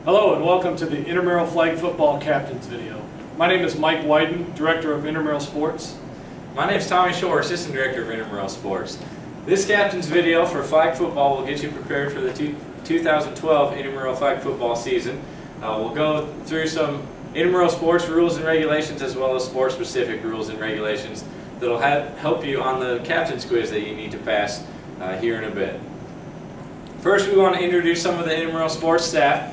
Hello and welcome to the Intramural Flag Football Captains video. My name is Mike Wyden, Director of Intramural Sports. My name is Tommy Shore, Assistant Director of Intramural Sports. This Captains video for flag football will get you prepared for the 2012 Intramural Flag Football season. We'll go through some Intramural Sports rules and regulations as well as sport-specific rules and regulations that will help you on the Captains quiz that you need to pass here in a bit. First, we want to introduce some of the Intramural Sports staff.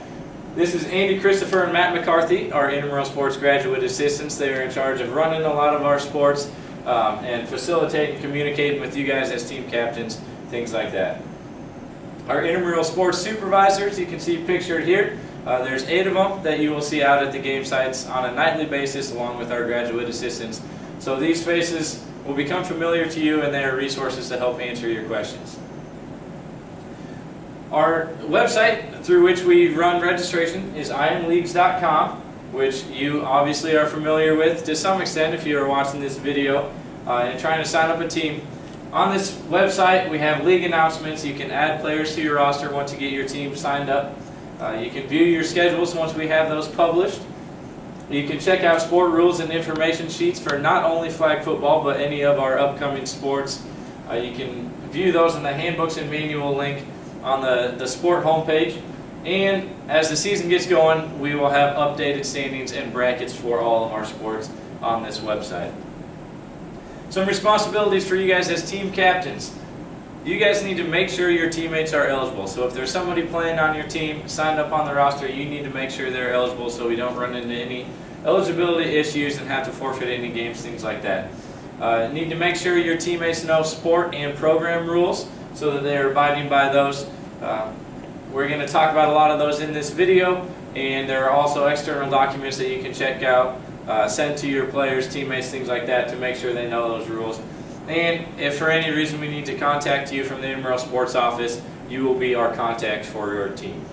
This is Andy Christopher and Matt McCarthy, our Intramural Sports graduate assistants. They are in charge of running a lot of our sports and facilitating, communicating with you guys as team captains, things like that. Our Intramural Sports supervisors, you can see pictured here. There's 8 of them that you will see out at the game sites on a nightly basis along with our graduate assistants. So these faces will become familiar to you and they are resources to help answer your questions. Our website through which we run registration is imleagues.com, which you obviously are familiar with to some extent if you are watching this video and trying to sign up a team. On this website we have league announcements. You can add players to your roster once you get your team signed up. You can view your schedules once we have those published. You can check out sport rules and information sheets for not only flag football but any of our upcoming sports. You can view those in the handbooks and manual link on the sport homepage, and as the season gets going we will have updated standings and brackets for all of our sports on this website. Some responsibilities for you guys as team captains. You guys need to make sure your teammates are eligible. So if there's somebody playing on your team signed up on the roster, you need to make sure they're eligible so we don't run into any eligibility issues and have to forfeit any games, things like that. Need to make sure your teammates know sport and program rules so that they're abiding by those. We're going to talk about a lot of those in this video, and there are also external documents that you can check out, send to your players, teammates, things like that to make sure they know those rules. And if for any reason we need to contact you from the Intramural Sports office, you will be our contact for your team.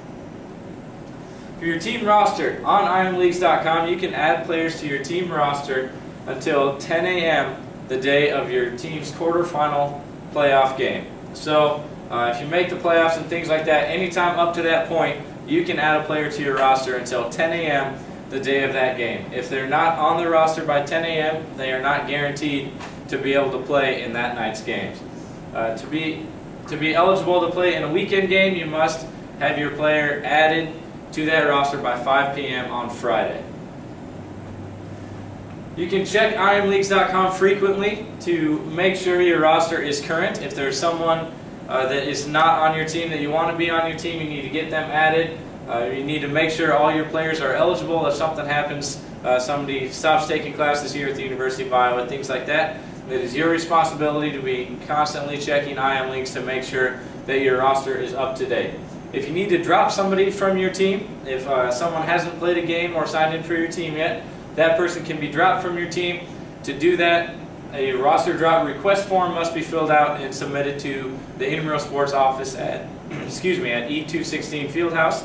For your team roster, on imleagues.com you can add players to your team roster until 10 a.m. the day of your team's quarterfinal playoff game. So if you make the playoffs and things like that, anytime up to that point, you can add a player to your roster until 10 a.m. the day of that game. If they're not on the roster by 10 a.m., they are not guaranteed to be able to play in that night's games. To be eligible to play in a weekend game, you must have your player added to that roster by 5 p.m. on Friday. You can check imleagues.com frequently to make sure your roster is current. If there's someone that is not on your team that you want to be on your team, you need to get them added. You need to make sure all your players are eligible if something happens, somebody stops taking classes here at the University of Iowa, things like that. It is your responsibility to be constantly checking IMLeagues to make sure that your roster is up to date. If you need to drop somebody from your team, if someone hasn't played a game or signed in for your team yet, that person can be dropped from your team. To do that, a roster drop request form must be filled out and submitted to the Intramural Sports office at at E216 Fieldhouse.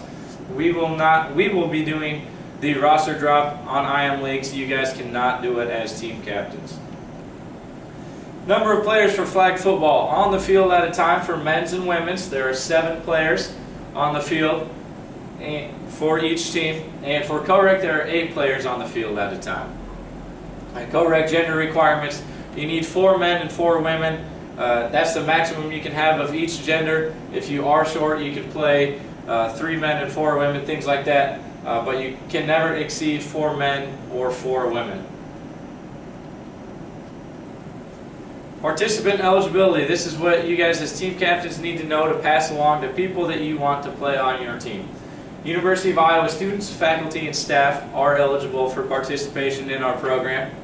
We will be doing the roster drop on IMLeagues. You guys cannot do it as team captains. Number of players for flag football on the field at a time for men's and women's. There are 7 players on the field for each team, and for co-rec there are 8 players on the field at a time. Co-rec gender requirements, you need 4 men and 4 women. That's the maximum you can have of each gender. If you are short, you can play 3 men and 4 women, things like that, but you can never exceed 4 men or 4 women. Participant eligibility. This is what you guys as team captains need to know to pass along to people that you want to play on your team. University of Iowa students, faculty, and staff are eligible for participation in our program.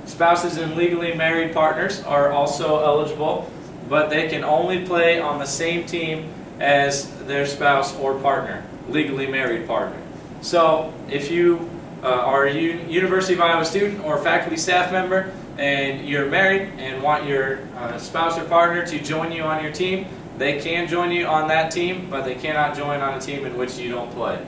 Spouses and legally married partners are also eligible, but they can only play on the same team as their spouse or partner, legally married partner. So if you are a University of Iowa student or faculty staff member and you're married and want your spouse or partner to join you on your team, they can join you on that team, but they cannot join on a team in which you don't play.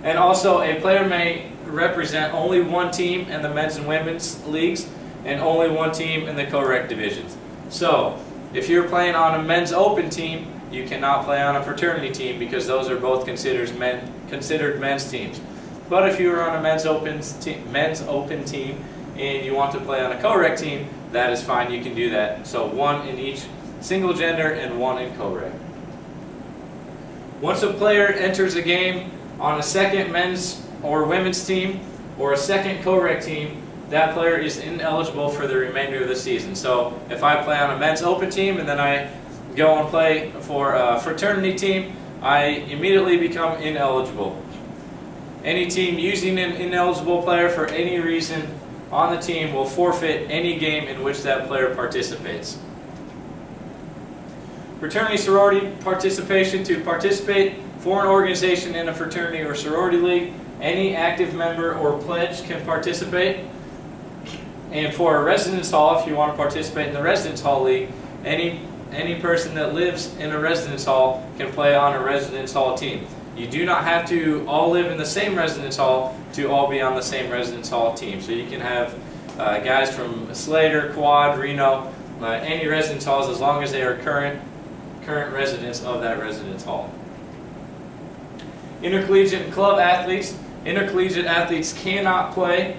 And also, a player may represent only one team in the men's and women's leagues and only one team in the co-rec divisions. So, if you're playing on a men's open team you cannot play on a fraternity team because those are both considered men's teams. But if you are on a men's open team and you want to play on a co-rec team, that is fine, you can do that. So one in each single gender and one in co-rec. Once a player enters a game on a second men's or women's team or a second co-rec team, that player is ineligible for the remainder of the season. So if I play on a men's open team and then I go and play for a fraternity team, I immediately become ineligible. Any team using an ineligible player for any reason on the team will forfeit any game in which that player participates. Fraternity sorority participation. To participate for an organization in a fraternity or sorority league, any active member or pledge can participate. And for a residence hall, if you want to participate in the residence hall league, any person that lives in a residence hall can play on a residence hall team. You do not have to all live in the same residence hall to all be on the same residence hall team. So you can have guys from Slater, Quad, Reno, any residence halls as long as they are current residents of that residence hall. Intercollegiate and club athletes. Intercollegiate athletes cannot play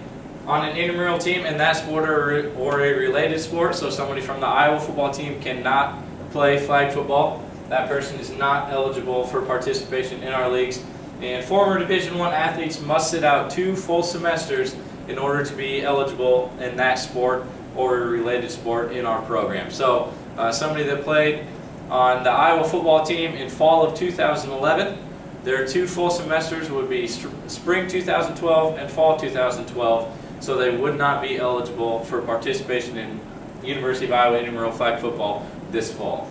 on an intramural team in that sport or a related sport. So somebody from the Iowa football team cannot play flag football. That person is not eligible for participation in our leagues. And former Division I athletes must sit out 2 full semesters in order to be eligible in that sport or a related sport in our program. So somebody that played on the Iowa football team in fall of 2011, their 2 full semesters would be spring 2012 and fall 2012, so they would not be eligible for participation in University of Iowa intramural flag football this fall.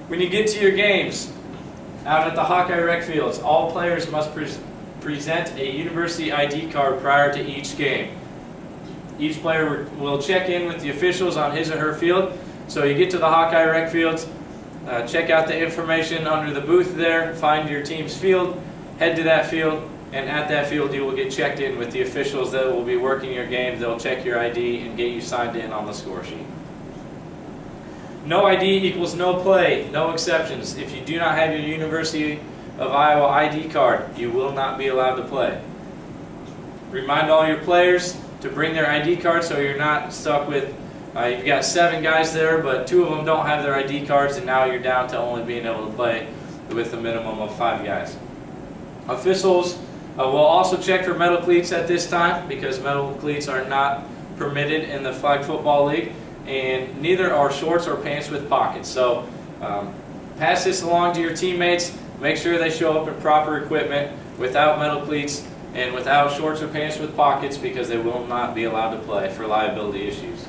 When you get to your games out at the Hawkeye Rec Fields, all players must present a university ID card prior to each game. Each player will check in with the officials on his or her field. So you get to the Hawkeye Rec Fields, check out the information under the booth there, find your team's field, head to that field, and at that field you will get checked in with the officials that will be working your game. They'll check your ID and get you signed in on the score sheet. No ID equals no play, no exceptions. If you do not have your University of Iowa ID card, you will not be allowed to play. Remind all your players to bring their ID card so you're not stuck with you've got 7 guys there, but 2 of them don't have their ID cards, and now you're down to only being able to play with a minimum of 5 guys. Officials will also check for metal cleats at this time because metal cleats are not permitted in the flag football league, and neither are shorts or pants with pockets. So pass this along to your teammates. Make sure they show up in proper equipment without metal cleats and without shorts or pants with pockets because they will not be allowed to play for liability issues.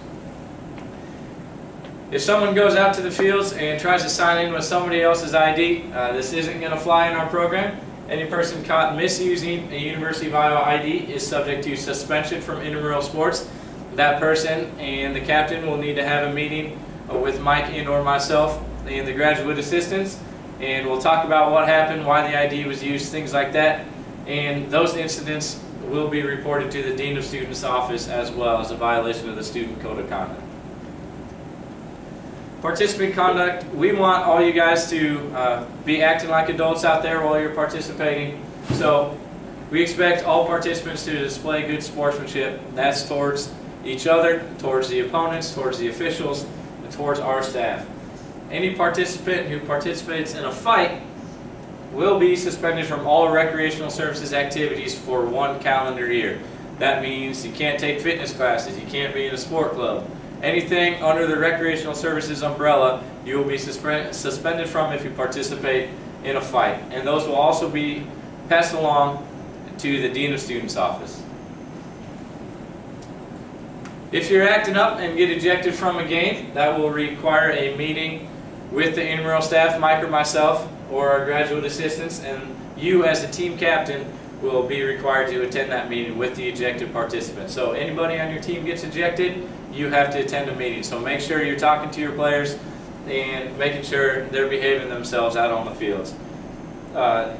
If someone goes out to the fields and tries to sign in with somebody else's ID, this isn't going to fly in our program. Any person caught misusing a University of Iowa ID is subject to suspension from intramural sports. That person and the captain will need to have a meeting with Mike and or myself and the graduate assistants, and we'll talk about what happened, why the ID was used, things like that. And those incidents will be reported to the Dean of Students' office as well as a violation of the Student Code of Conduct. Participant conduct. We want all you guys to be acting like adults out there while you're participating. So we expect all participants to display good sportsmanship. That's towards each other, towards the opponents, towards the officials, and towards our staff. Any participant who participates in a fight will be suspended from all recreational services activities for 1 calendar year. That means you can't take fitness classes, you can't be in a sport club. Anything under the recreational services umbrella, you will be suspended from if you participate in a fight. And those will also be passed along to the Dean of Students' office. If you're acting up and get ejected from a game, that will require a meeting with the intramural staff, Mike or myself, or our graduate assistants, and you as the team captain will be required to attend that meeting with the ejected participant. So anybody on your team gets ejected, you have to attend a meeting. So make sure you're talking to your players and making sure they're behaving themselves out on the fields.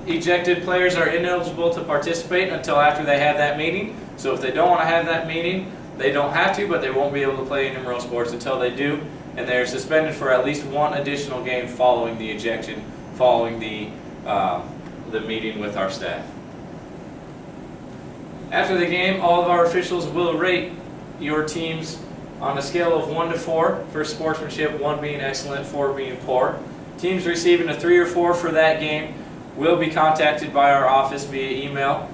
Ejected players are ineligible to participate until after they have that meeting. So if they don't want to have that meeting, they don't have to, but they won't be able to play intramural sports until they do. and they're suspended for at least one additional game following the ejection, following the meeting with our staff. After the game, all of our officials will rate your teams on a scale of 1 to 4 for sportsmanship, 1 being excellent, 4 being poor. Teams receiving a 3 or 4 for that game will be contacted by our office via email.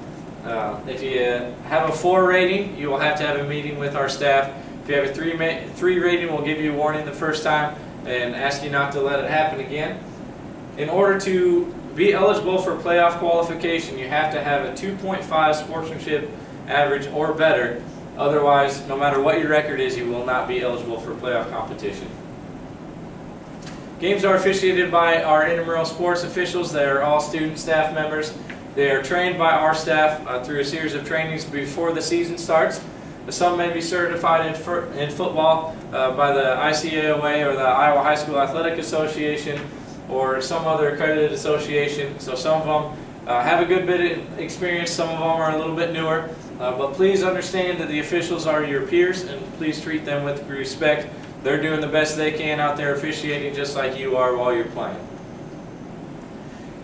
If you have a 4 rating, you will have to have a meeting with our staff. If you have a 3 rating, we'll give you a warning the first time and ask you not to let it happen again. In order to be eligible for playoff qualification, you have to have a 2.5 sportsmanship average or better. Otherwise, no matter what your record is, you will not be eligible for playoff competition. Games are officiated by our intramural sports officials. They are all student staff members. They are trained by our staff through a series of trainings before the season starts. Some may be certified in football by the ICAOA or the Iowa High School Athletic Association or some other accredited association. So some of them have a good bit of experience, some of them are a little bit newer. But please understand that the officials are your peers, and please treat them with respect. They're doing the best they can out there officiating just like you are while you're playing.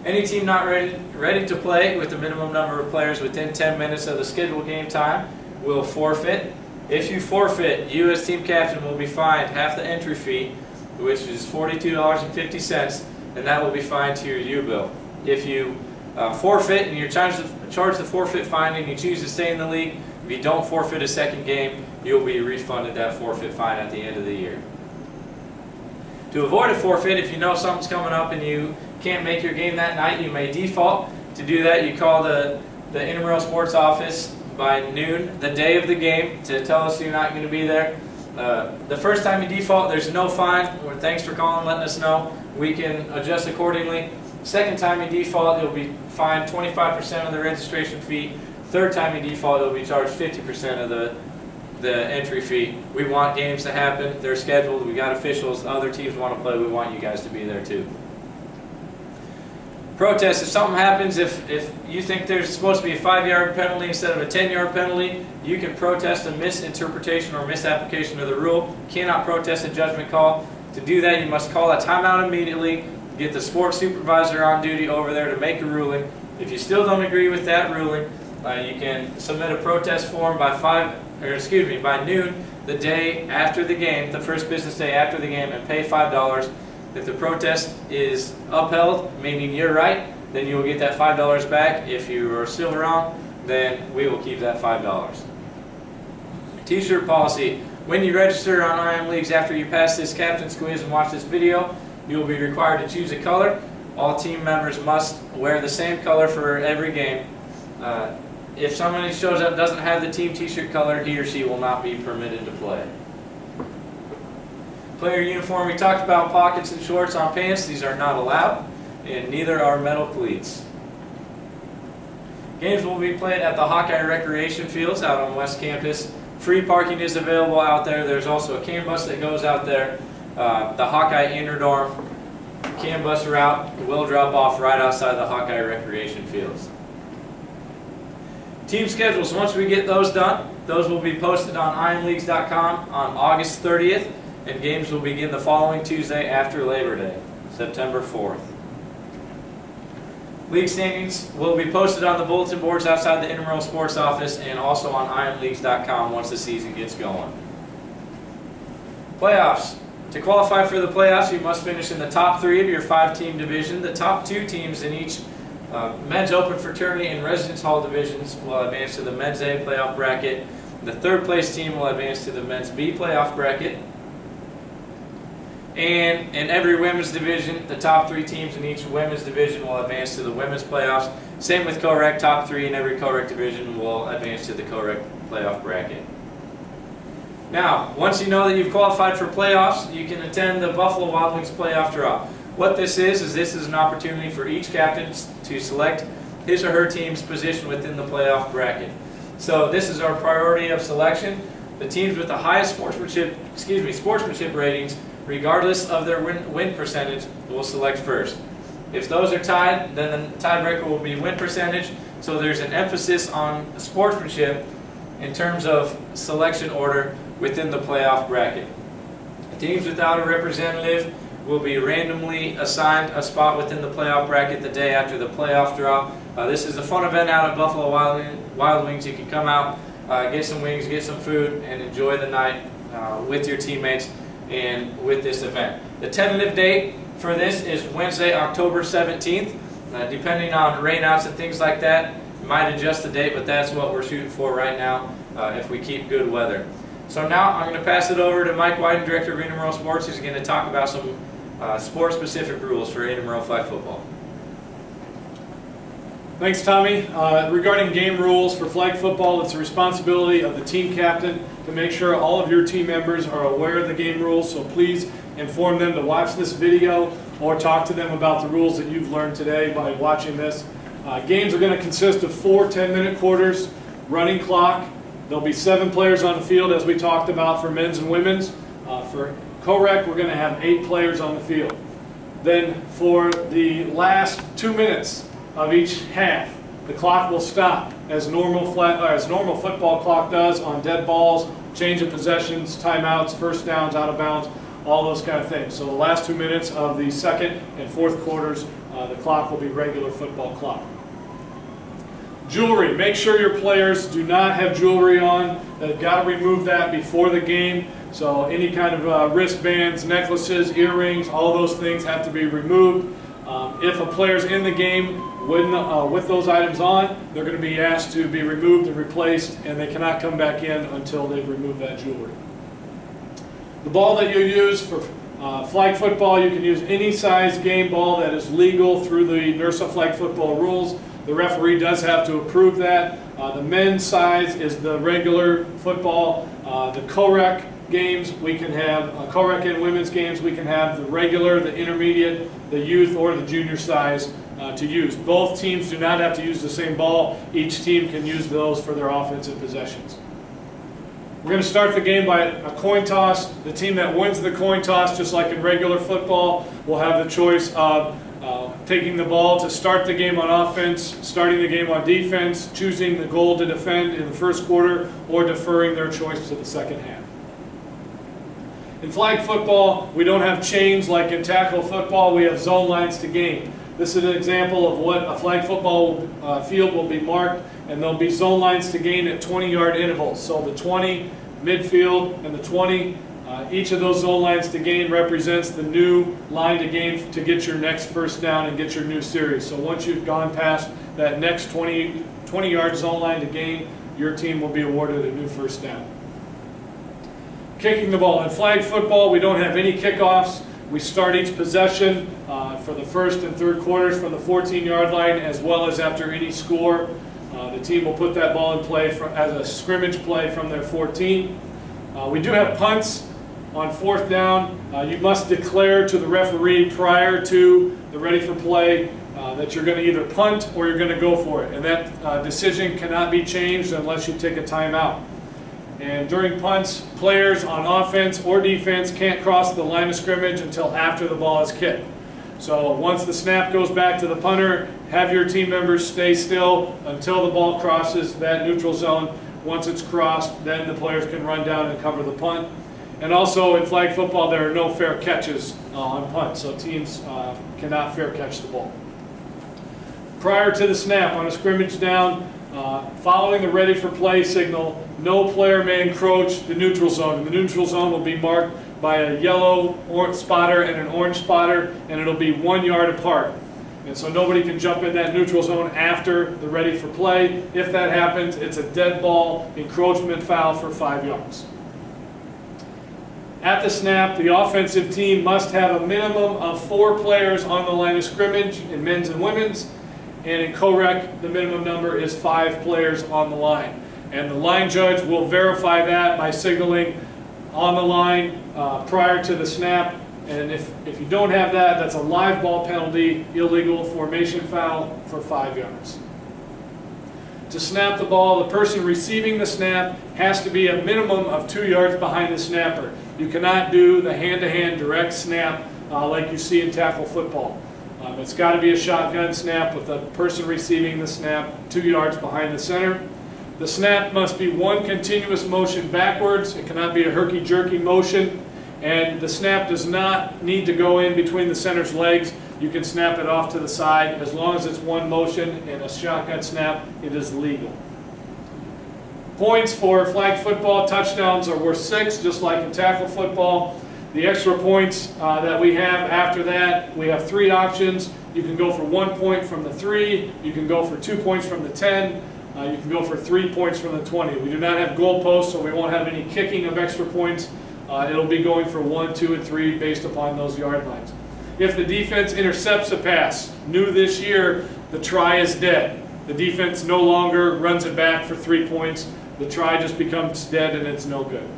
Any team not ready to play with the minimum number of players within 10 minutes of the scheduled game time will forfeit. If you forfeit, you as team captain will be fined half the entry fee, which is $42.50, and that will be fined to your U-bill. If you forfeit and you're charged the forfeit fine and you choose to stay in the league, if you don't forfeit a second game, you'll be refunded that forfeit fine at the end of the year. To avoid a forfeit, if you know something's coming up and you can't make your game that night, you may default. To do that, you call the Intramural Sports office by noon the day of the game to tell us you're not going to be there. The first time you default, there's no fine. Thanks for calling, letting us know. We can adjust accordingly. Second time you default, you'll be fined 25% of the registration fee. Third time you default, you'll be charged 50% of the entry fee. We want games to happen. They're scheduled. We got officials. Other teams want to play. We want you guys to be there too. Protest. If something happens, if you think there's supposed to be a 5-yard penalty instead of a 10-yard penalty, you can protest a misinterpretation or misapplication of the rule. You cannot protest a judgment call. To do that, you must call a timeout immediately. Get the sports supervisor on duty over there to make a ruling. If you still don't agree with that ruling, you can submit a protest form by noon the day after the game, the first business day after the game, and pay $5. If the protest is upheld, meaning you're right, then you will get that $5 back. If you are still wrong, then we will keep that $5. T-shirt policy. When you register on IM Leagues after you pass this captain's quiz and watch this video, you will be required to choose a color. All team members must wear the same color for every game. If somebody shows up and doesn't have the team t-shirt color, he or she will not be permitted to play. Player uniform, we talked about pockets and shorts on pants. These are not allowed, and neither are metal cleats. Games will be played at the Hawkeye Recreation Fields out on West Campus. Free parking is available out there. There's also a CAN bus that goes out there. The Hawkeye Interdorm CAN bus route will drop off right outside the Hawkeye Recreation Fields. Team schedules, once we get those done, those will be posted on imleagues.com on August 30th, and games will begin the following Tuesday after Labor Day, September 4th. League standings will be posted on the bulletin boards outside the Intramural Sports office and also on imleagues.com once the season gets going. Playoffs. To qualify for the playoffs, you must finish in the top 3 of your 5-team division. The top 2 teams in each men's open fraternity and residence hall divisions will advance to the men's A playoff bracket. The 3rd place team will advance to the men's B playoff bracket. And in every women's division, the top 3 teams in each women's division will advance to the women's playoffs. Same with co-rec, top 3 in every co-rec division will advance to the co-rec playoff bracket. Now, once you know that you've qualified for playoffs, you can attend the Buffalo Wild Wings playoff draw. What this is an opportunity for each captain to select his or her team's position within the playoff bracket. So this is our priority of selection. The teams with the highest sportsmanship ratings, regardless of their win percentage, will select first. If those are tied, then the tiebreaker will be win percentage. So there's an emphasis on sportsmanship in terms of selection order within the playoff bracket. Teams without a representative will be randomly assigned a spot within the playoff bracket the day after the playoff draw. This is a fun event out at Buffalo Wild Wings. You can come out, get some wings, get some food, and enjoy the night with your teammates and with this event. The tentative date for this is Wednesday, October 17th. Depending on rainouts and things like that, we might adjust the date, but that's what we're shooting for right now if we keep good weather. So now I'm going to pass it over to Mike Wyden, Director of Intramural Sports, who's going to talk about some sport-specific rules for intramural flag football. Thanks, Tommy. Regarding game rules for flag football, it's the responsibility of the team captain to make sure all of your team members are aware of the game rules, so please inform them to watch this video or talk to them about the rules that you've learned today by watching this. Games are going to consist of 4 10-minute quarters, running clock. There'll be 7 players on the field, as we talked about, for men's and women's. For co-rec, we're going to have 8 players on the field. Then for the last 2 minutes of each half, the clock will stop as normal football clock does on dead balls, change of possessions, timeouts, first downs, out of bounds, all those kind of things. So the last 2 minutes of the second and fourth quarters, the clock will be regular football clock. Jewelry. Make sure your players do not have jewelry on. They've got to remove that before the game. So any kind of wristbands, necklaces, earrings, all those things have to be removed. If a player's in the game with those items on, they're going to be asked to be removed and replaced, and they cannot come back in until they've removed that jewelry. The ball that you use for flag football, you can use any size game ball that is legal through the NERSA flag football rules. The referee does have to approve that. The men's size is the regular football. The co-rec games, we can have co-rec and women's games, we can have the regular, the intermediate, the youth, or the junior size to use. Both teams do not have to use the same ball. Each team can use those for their offensive possessions. We're going to start the game by a coin toss. The team that wins the coin toss, just like in regular football, will have the choice of taking the ball to start the game on offense, starting the game on defense, choosing the goal to defend in the first quarter, or deferring their choice to the second half. In flag football, we don't have chains like in tackle football. We have zone lines to gain. This is an example of what a flag football field will be marked, and there'll be zone lines to gain at 20-yard intervals. So the 20, midfield, and the 20, each of those zone lines to gain represents the new line to gain to get your next first down and get your new series. So once you've gone past that next 20-yard zone line to gain, your team will be awarded a new first down. Kicking the ball. In flag football, we don't have any kickoffs. We start each possession for the first and third quarters from the 14-yard line, as well as after any score. The team will put that ball in play as a scrimmage play from their 14. We do have punts on 4th down. You must declare to the referee prior to the ready for play that you're going to either punt or you're going to go for it. And that decision cannot be changed unless you take a timeout. And during punts, players on offense or defense can't cross the line of scrimmage until after the ball is kicked. So once the snap goes back to the punter, have your team members stay still until the ball crosses that neutral zone. Once it's crossed, then the players can run down and cover the punt. And also in flag football, there are no fair catches on punts, so teams cannot fair catch the ball. Prior to the snap on a scrimmage down, following the ready for play signal, no player may encroach the neutral zone. And the neutral zone will be marked by a yellow spotter and an orange spotter, and it'll be 1 yard apart. And so nobody can jump in that neutral zone after the ready for play. If that happens, it's a dead ball encroachment foul for 5 yards. At the snap, the offensive team must have a minimum of 4 players on the line of scrimmage in men's and women's. And in co-rec, the minimum number is 5 players on the line. And the line judge will verify that by signaling on the line prior to the snap. And if you don't have that, that's a live ball penalty, illegal formation foul for 5 yards. To snap the ball, the person receiving the snap has to be a minimum of 2 yards behind the snapper. You cannot do the hand-to-hand direct snap like you see in tackle football. It's got to be a shotgun snap with the person receiving the snap 2 yards behind the center. The snap must be one continuous motion backwards. It cannot be a herky-jerky motion. and the snap does not need to go in between the center's legs. You can snap it off to the side. As long as it's one motion and a shotgun snap, it is legal. Points for flag football, touchdowns are worth 6, just like in tackle football. The extra points that we have after that, we have 3 options. You can go for 1 point from the 3, you can go for 2 points from the 10, you can go for 3 points from the 20. We do not have goalposts, so we won't have any kicking of extra points. It'll be going for 1, 2, and 3 based upon those yard lines. If the defense intercepts a pass, new this year, the try is dead. The defense no longer runs it back for 3 points. The try just becomes dead and it's no good.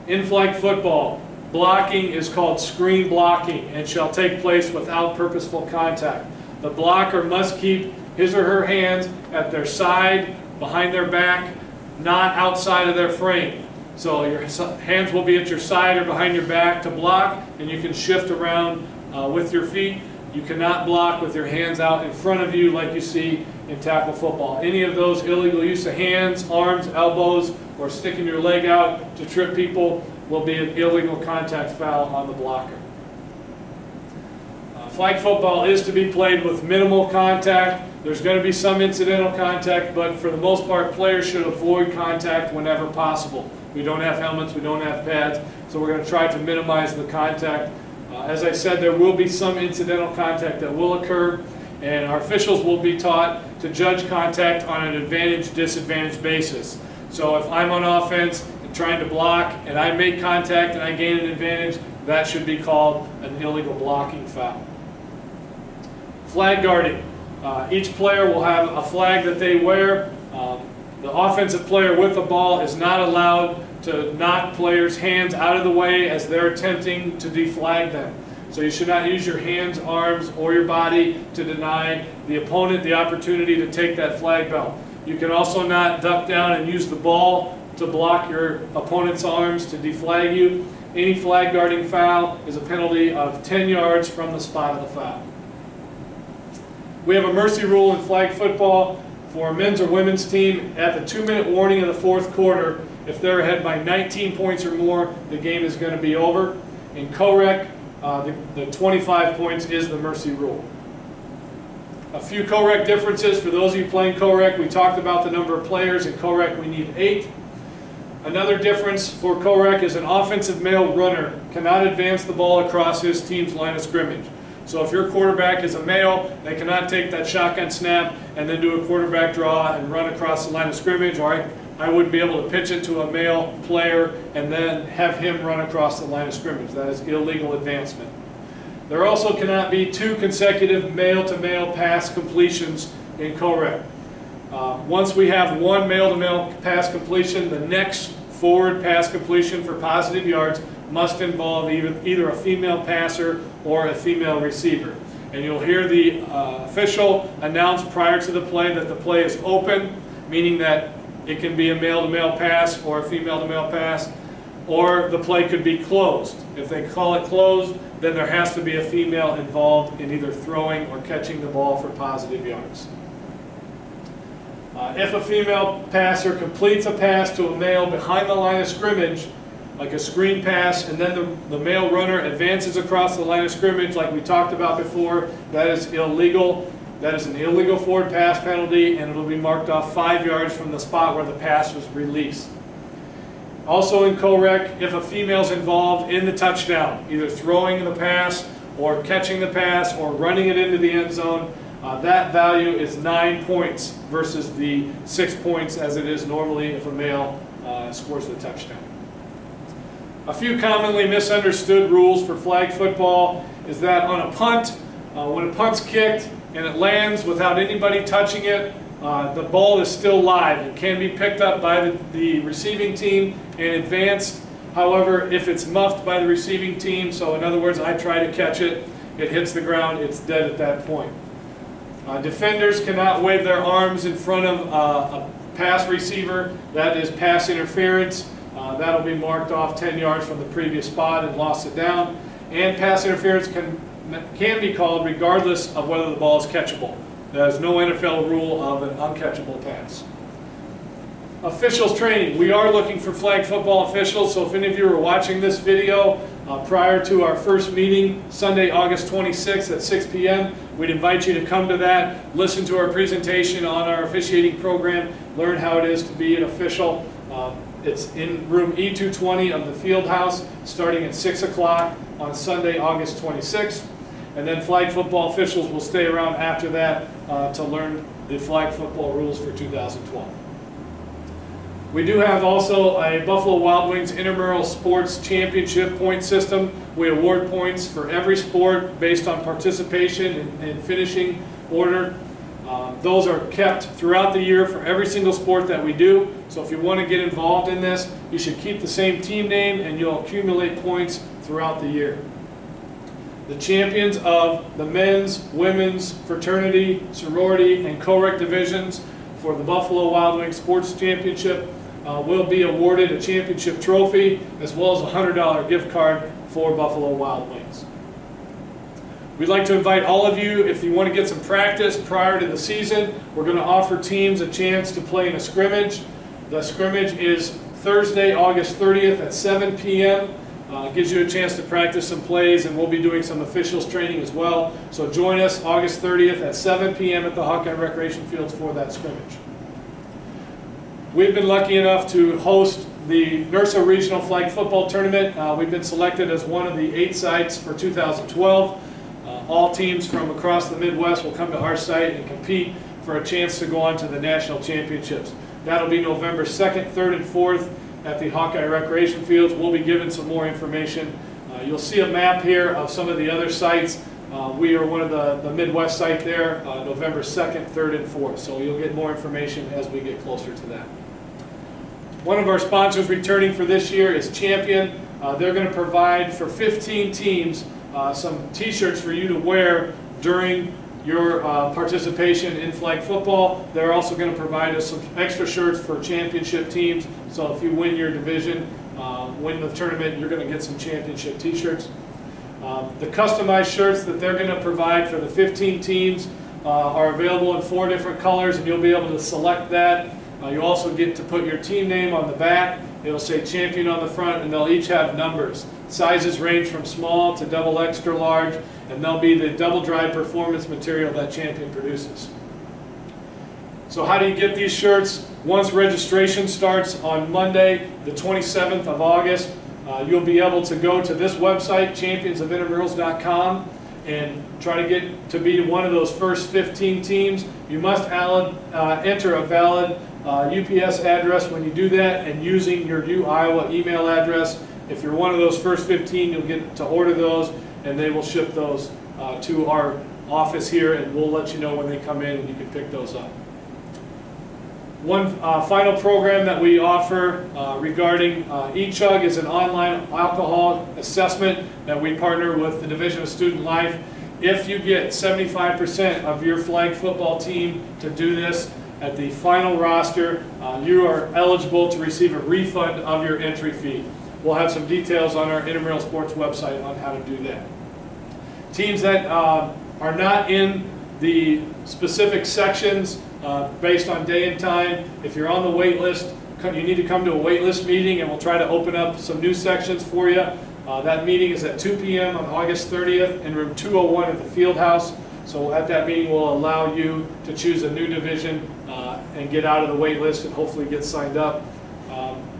In flag football, blocking is called screen blocking and shall take place without purposeful contact. The blocker must keep his or her hands at their side, behind their back, not outside of their frame. So your hands will be at your side or behind your back to block, and you can shift around with your feet. You cannot block with your hands out in front of you like you see in tackle football. Any of those illegal use of hands, arms, elbows, or sticking your leg out to trip people will be an illegal contact foul on the blocker. Flag football is to be played with minimal contact. There's going to be some incidental contact, but for the most part, players should avoid contact whenever possible. We don't have helmets, we don't have pads, so we're going to try to minimize the contact. As I said, there will be some incidental contact that will occur, and our officials will be taught to judge contact on an advantage-disadvantage basis. So if I'm on offense and trying to block, and I make contact and I gain an advantage, that should be called an illegal blocking foul. Flag guarding. Each player will have a flag that they wear. The offensive player with the ball is not allowed to knock players' hands out of the way as they're attempting to deflag them. So you should not use your hands, arms, or your body to deny the opponent the opportunity to take that flag belt. You can also not duck down and use the ball to block your opponent's arms to deflag you. Any flag guarding foul is a penalty of 10 yards from the spot of the foul. We have a mercy rule in flag football for a men's or women's team. At the 2-minute warning of the 4th quarter, if they're ahead by 19 points or more, the game is going to be over. In co-rec, the 25 points is the mercy rule. A few co-rec differences for those of you playing co-rec. We talked about the number of players. In co-rec, we need 8. Another difference for co-rec is an offensive male runner cannot advance the ball across his team's line of scrimmage. So if your quarterback is a male, they cannot take that shotgun snap and then do a quarterback draw and run across the line of scrimmage. Or I wouldn't be able to pitch it to a male player and then have him run across the line of scrimmage. That is illegal advancement. There also cannot be 2 consecutive male-to-male pass completions in co-rec. Once we have 1 male-to-male pass completion, the next forward pass completion for positive yards must involve either a female passer or a female receiver. And you'll hear the official announce prior to the play that the play is open, meaning that it can be a male-to-male pass or a female-to-male pass, or the play could be closed. If they call it closed, then there has to be a female involved in either throwing or catching the ball for positive yards. If a female passer completes a pass to a male behind the line of scrimmage, like a screen pass, and then the male runner advances across the line of scrimmage like we talked about before, that is illegal. That is an illegal forward pass penalty, and it will be marked off 5 yards from the spot where the pass was released. Also in co-rec, if a female is involved in the touchdown, either throwing the pass or catching the pass or running it into the end zone, that value is 9 points versus the 6 points as it is normally if a male scores the touchdown. A few commonly misunderstood rules for flag football is that on a punt, when a punt's kicked and it lands without anybody touching it, the ball is still live. It can be picked up by the receiving team and advanced. However, if it's muffed by the receiving team, so in other words, I try to catch it, it hits the ground, it's dead at that point. Defenders cannot wave their arms in front of a pass receiver. That is pass interference. That'll be marked off 10 yards from the previous spot and lost it down. And pass interference can be called regardless of whether the ball is catchable. There's no NFL rule of an uncatchable pass. Officials training. We are looking for flag football officials, so if any of you are watching this video prior to our first meeting, Sunday, August 26th at 6 p.m., we'd invite you to come to that, listen to our presentation on our officiating program, learn how it is to be an official. It's in room E220 of the field house, starting at 6 o'clock on Sunday, August 26th. And then flag football officials will stay around after that to learn the flag football rules for 2012. We do have also a Buffalo Wild Wings Intramural Sports Championship point system. We award points for every sport based on participation and finishing order. Those are kept throughout the year for every single sport that we do. So if you want to get involved in this, you should keep the same team name and you'll accumulate points throughout the year. The champions of the men's, women's, fraternity, sorority, and co-rec divisions for the Buffalo Wild Wings Sports Championship will be awarded a championship trophy as well as a $100 gift card for Buffalo Wild Wings. We'd like to invite all of you, if you want to get some practice prior to the season, we're going to offer teams a chance to play in a scrimmage. The scrimmage is Thursday, August 30th at 7 p.m. Gives you a chance to practice some plays, and we'll be doing some officials training as well. So join us August 30th at 7 p.m. at the Hawkeye Recreation Fields for that scrimmage. We've been lucky enough to host the NERSA Regional Flag Football Tournament. We've been selected as one of the 8 sites for 2012. All teams from across the Midwest will come to our site and compete for a chance to go on to the national championships. That'll be November 2nd, 3rd, and 4th at the Hawkeye Recreation Fields. We'll be given some more information. You'll see a map here of some of the other sites. We are one of the Midwest site there, November 2nd, 3rd, and 4th. So you'll get more information as we get closer to that. One of our sponsors returning for this year is Champion. They're going to provide for 15 teams some t-shirts for you to wear during your participation in flag football. They're also going to provide us some extra shirts for championship teams. So if you win your division, win the tournament, you're going to get some championship t-shirts. The customized shirts that they're going to provide for the 15 teams are available in 4 different colors, and you'll be able to select that. You also get to put your team name on the back. It'll say champion on the front, and they'll each have numbers. Sizes range from small to double extra large, and they'll be the double dry performance material that Champion produces. So how do you get these shirts? Once registration starts on Monday, the 27th of August, you'll be able to go to this website, championsofintramurals.com, and try to get to be one of those first 15 teams. You must enter a valid UPS address when you do that, and using your Iowa email address. If you're one of those first 15, you'll get to order those, and they will ship those to our office here, and we'll let you know when they come in and you can pick those up. One final program that we offer regarding eChug is an online alcohol assessment that we partner with the Division of Student Life. If you get 75% of your flag football team to do this at the final roster, you are eligible to receive a refund of your entry fee. We'll have some details on our Intramural Sports website on how to do that. Teams that are not in the specific sections based on day and time, if you're on the wait list, you need to come to a wait list meeting, and we'll try to open up some new sections for you. That meeting is at 2 p.m. on August 30th in room 201 at the field house. So at that meeting, we'll allow you to choose a new division and get out of the wait list and hopefully get signed up.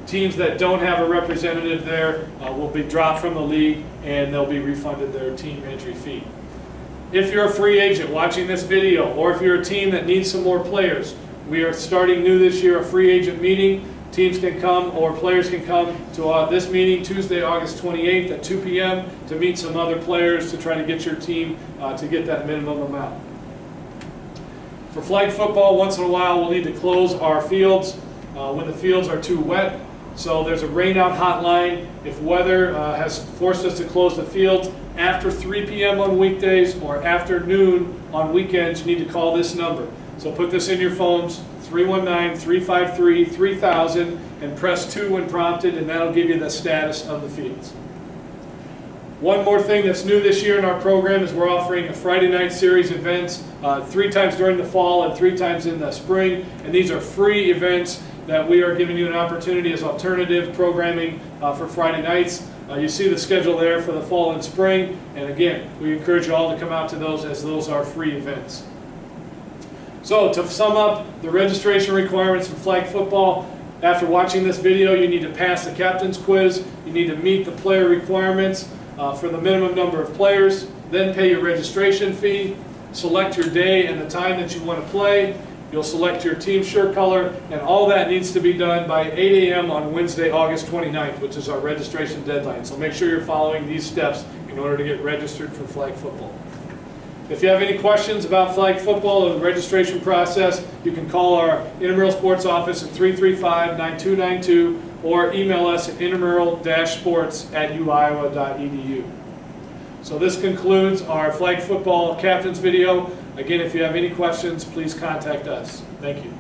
Teams that don't have a representative there will be dropped from the league, and they'll be refunded their team entry fee. If you're a free agent watching this video, or if you're a team that needs some more players, we are starting new this year a free agent meeting. Teams can come, or players can come to this meeting Tuesday, August 28th at 2 p.m. to meet some other players to try to get your team to get that minimum amount. For flag football, once in a while we'll need to close our fields when the fields are too wet. So there's a rainout hotline. If weather has forced us to close the fields after 3 p.m. on weekdays or after noon on weekends, you need to call this number. So put this in your phones, 319-353-3000, and press 2 when prompted, and that'll give you the status of the fields. One more thing that's new this year in our program is we're offering a Friday night series events 3 times during the fall and 3 times in the spring, and these are free events. that we are giving you an opportunity as alternative programming for Friday nights. You see the schedule there for the fall and spring, and again, we encourage you all to come out to those, as those are free events. So to sum up the registration requirements for flag football, after watching this video, you need to pass the captain's quiz, you need to meet the player requirements for the minimum number of players, then pay your registration fee, select your day and the time that you want to play, you'll select your team shirt color, and all that needs to be done by 8 a.m. on Wednesday, August 29th, which is our registration deadline. So make sure you're following these steps in order to get registered for flag football. If you have any questions about flag football or the registration process, you can call our Intramural Sports office at 335-9292 or email us at intramural-sports@uiowa.edu. So this concludes our flag football captain's video. Again, if you have any questions, please contact us. Thank you.